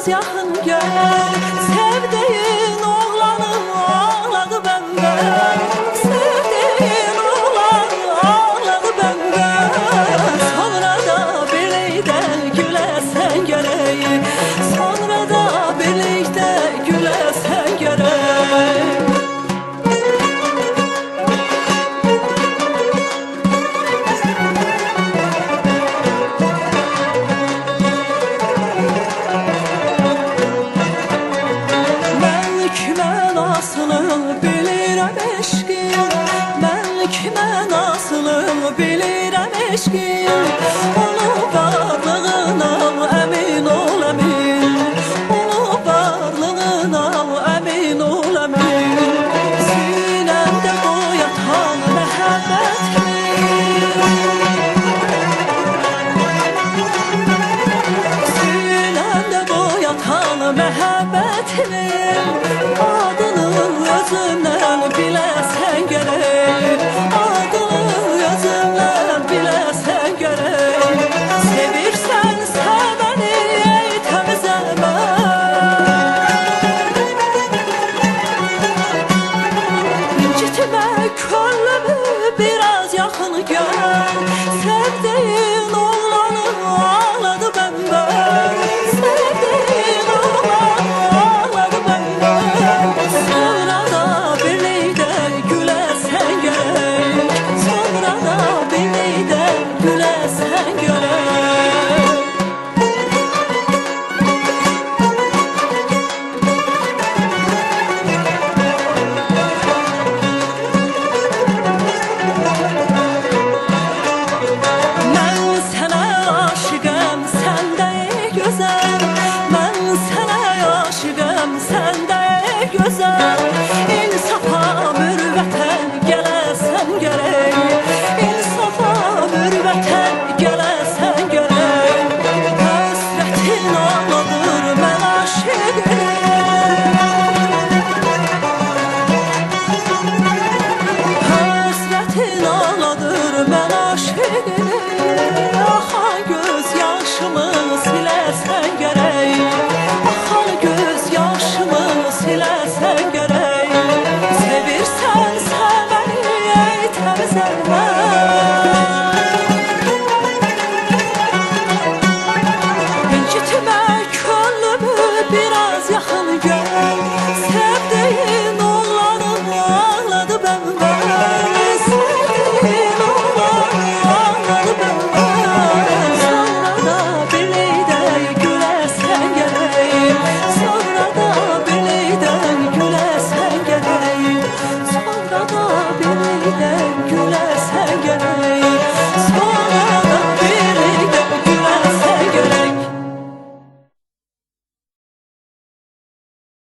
biraz yakın gel. Sevdiğin oğlanım ağladı benden. Sevdiğin oğlan ağladı benden. Sonra da birlikte gülesen gerek. Sonra da birlikte gülesen gerek. Kime nasıl bilirəm eşqin, mən kime nasıl bilirəm eşqin. Onu varlığına əmin ol əmin, onu varlığına əmin ol əmin. Sinəmdə boyatan məhəbbətmi, sinəmdə boyatan məhəbbətmi. Gözümden bilesen gerek, adını gözümden bilesen gerek. Sevirsen seveni ey temiz elmen. İncitme könlümü biraz yakın gel. Sevdiğin oğlanı ağladı benden. Sevdiğin oğlanı ağladı benden. Sonra da birlikte gülesen gerek. Sonra da birlikte gülesen gerek. Ben sana aşığım, sen de güzel. Ben sana aşığım, sen de güzel. İnsafa mürvətən gələsən gərək. İnsafa mürvətən gələsən gərək. Həsrətin ağladır mən aşığım. Həsrətin ağladır mən aşığım. Axan göz yaşımı silərsən gərək. Axan göz yaşımı silərsən gərək. Sevirsən sevəni ey təmiz elmen. İncitmə könlümü biraz yaxın gel. Sevdiğin oğlanım ağladı benden. Sevdiğin oğlanım ağladı benden. Sonra da birlikte gülesen gerek. Sonra da birlikte gülesen gerek. Sonra da birlikte gülesen gerek.